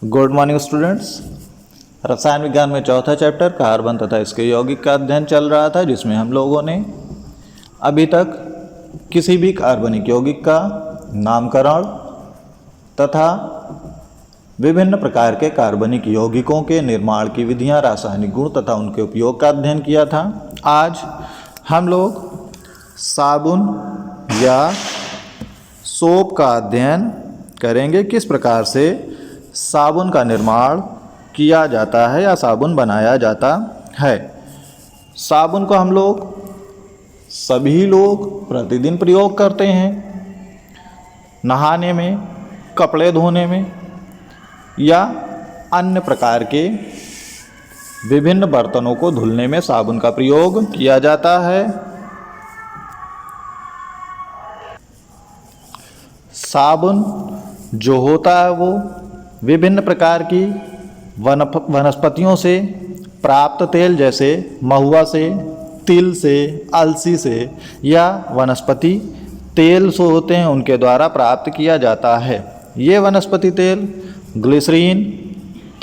Good morning students. रसायन विज्ञान में चौथा चैप्टर कार्बन तथा इसके यौगिक का अध्ययन चल रहा था, जिसमें हम लोगों ने अभी तक किसी भी कार्बनिक यौगिक का नामकरण तथा विभिन्न प्रकार के कार्बनिक यौगिकों के निर्माण की विधियां, रासायनिक गुण तथा उनके उपयोग का अध्ययन किया था। आज हम लोग साबुन या सोप का अध्ययन करेंगे। किस प्रकार से साबुन का निर्माण किया जाता है या साबुन बनाया जाता है। साबुन को हम लोग सभी लोग प्रतिदिन प्रयोग करते हैं, नहाने में, कपड़े धोने में या अन्य प्रकार के विभिन्न बर्तनों को धुलने में साबुन का प्रयोग किया जाता है। साबुन जो होता है वो विभिन्न प्रकार की वनस्पतियों से प्राप्त तेल, जैसे महुआ से, तिल से, अलसी से या वनस्पति तेल जो होते हैं उनके द्वारा प्राप्त किया जाता है। ये वनस्पति तेल ग्लिसरीन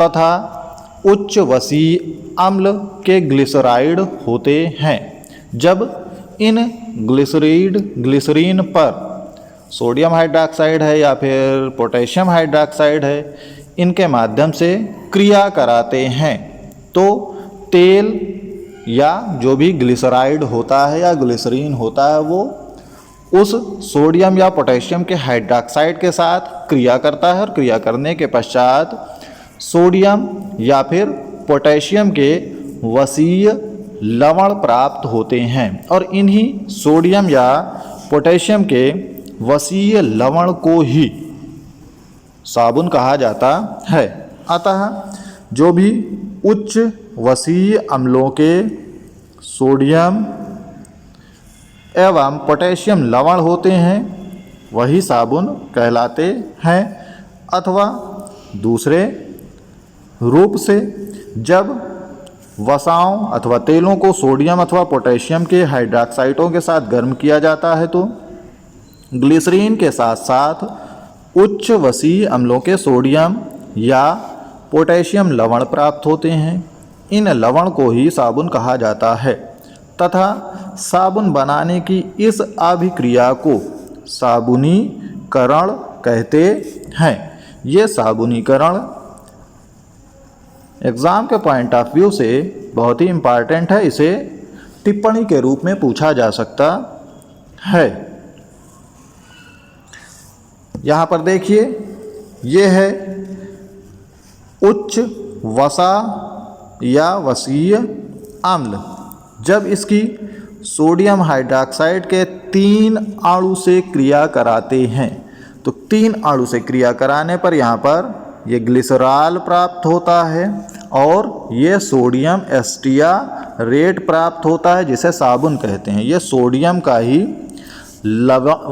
तथा उच्च वसीय अम्ल के ग्लिसराइड होते हैं। जब इन ग्लिसरीन पर सोडियम हाइड्रॉक्साइड है या फिर पोटेशियम हाइड्रॉक्साइड है, इनके माध्यम से क्रिया कराते हैं तो तेल या जो भी ग्लिसराइड होता है या ग्लिसरीन होता है वो उस सोडियम या पोटेशियम के हाइड्रॉक्साइड के साथ क्रिया करता है और क्रिया करने के पश्चात सोडियम या फिर पोटेशियम के वसीय लवण प्राप्त होते हैं और इन्हीं सोडियम या पोटेशियम के वसीय लवण को ही साबुन कहा जाता है। अतः जो भी उच्च वसीय अम्लों के सोडियम एवं पोटेशियम लवण होते हैं वही साबुन कहलाते हैं। अथवा दूसरे रूप से जब वसाओं अथवा तेलों को सोडियम अथवा पोटेशियम के हाइड्रॉक्साइडों के साथ गर्म किया जाता है तो ग्लिसरीन के साथ साथ उच्च वसीय अम्लों के सोडियम या पोटेशियम लवण प्राप्त होते हैं। इन लवण को ही साबुन कहा जाता है तथा साबुन बनाने की इस अभिक्रिया को साबुनीकरण कहते हैं। ये साबुनीकरण एग्ज़ाम के पॉइंट ऑफ व्यू से बहुत ही इम्पॉर्टेंट है। इसे टिप्पणी के रूप में पूछा जा सकता है। यहाँ पर देखिए, ये है उच्च वसा या वसीय अम्ल। जब इसकी सोडियम हाइड्रॉक्साइड के 3 अणु से क्रिया कराते हैं तो 3 अणु से क्रिया कराने पर यहाँ पर ये ग्लिसरॉल प्राप्त होता है और ये सोडियम एस्टियारेट प्राप्त होता है, जिसे साबुन कहते हैं। ये सोडियम का ही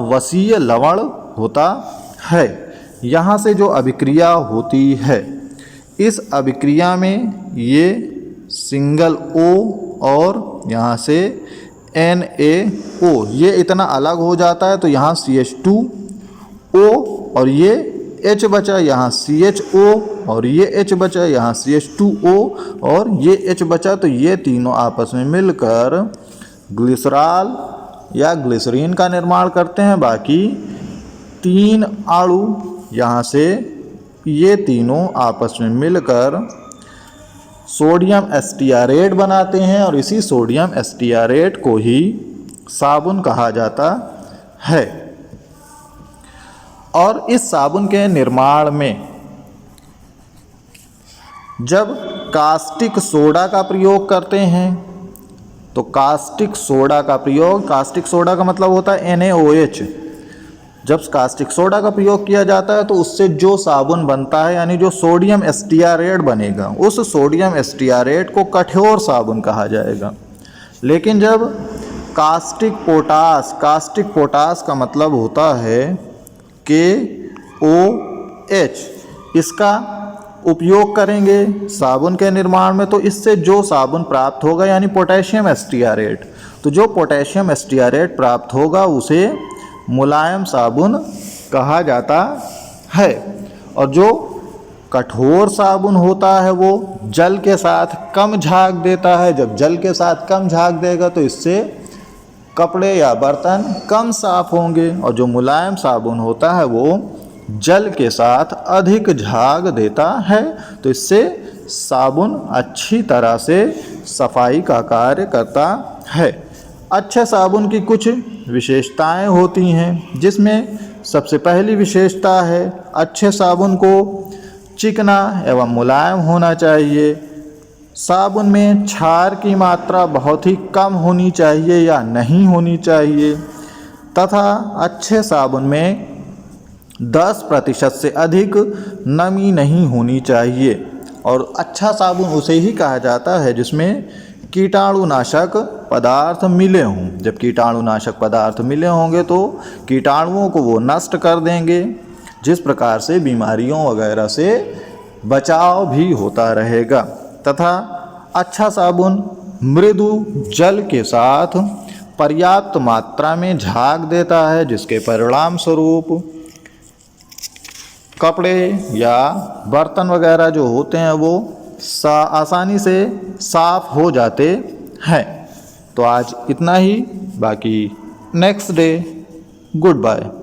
वसीय लवण होता है। यहाँ से जो अभिक्रिया होती है, इस अभिक्रिया में ये सिंगल O और यहाँ से NaO ये इतना अलग हो जाता है तो यहाँ CH2O और ये H बचा, यहाँ CHO और ये H बचा, यहाँ CH2O और ये H बचा, तो ये तीनों आपस में मिलकर ग्लिसरॉल या ग्लिसरीन का निर्माण करते हैं। बाकी 3 अणु यहाँ से ये तीनों आपस में मिलकर सोडियम एस्टियारेट बनाते हैं और इसी सोडियम एस्टियारेट को ही साबुन कहा जाता है। और इस साबुन के निर्माण में जब कास्टिक सोडा का प्रयोग करते हैं तो कास्टिक सोडा का मतलब होता है NaOH। जब कास्टिक सोडा का प्रयोग किया जाता है तो उससे जो साबुन बनता है, यानी जो सोडियम एस्टियारेट बनेगा, उस सोडियम एस्टियारेट को कठोर साबुन कहा जाएगा। लेकिन जब कास्टिक पोटास का मतलब होता है KOH, इसका उपयोग करेंगे साबुन के निर्माण में तो इससे जो साबुन प्राप्त होगा यानी पोटेशियम एस्टियारेट, तो जो पोटेशियम एस्टियारेट प्राप्त होगा उसे मुलायम साबुन कहा जाता है। और जो कठोर साबुन होता है वो जल के साथ कम झाग देता है। जब जल के साथ कम झाग देगा तो इससे कपड़े या बर्तन कम साफ होंगे। और जो मुलायम साबुन होता है वो जल के साथ अधिक झाग देता है, तो इससे साबुन अच्छी तरह से सफाई का कार्य करता है। अच्छे साबुन की कुछ विशेषताएं होती हैं, जिसमें सबसे पहली विशेषता है अच्छे साबुन को चिकना एवं मुलायम होना चाहिए। साबुन में क्षार की मात्रा बहुत ही कम होनी चाहिए या नहीं होनी चाहिए, तथा अच्छे साबुन में 10% से अधिक नमी नहीं होनी चाहिए। और अच्छा साबुन उसे ही कहा जाता है जिसमें कीटाणुनाशक पदार्थ मिले हों। जब कीटाणुनाशक पदार्थ मिले होंगे तो कीटाणुओं को वो नष्ट कर देंगे, जिस प्रकार से बीमारियों वगैरह से बचाव भी होता रहेगा। तथा अच्छा साबुन मृदु जल के साथ पर्याप्त मात्रा में झाग देता है, जिसके परिणाम स्वरूप कपड़े या बर्तन वगैरह जो होते हैं वो आसानी से साफ हो जाते हैं। तो आज इतना ही, बाकी नेक्स्ट डे। Good bye.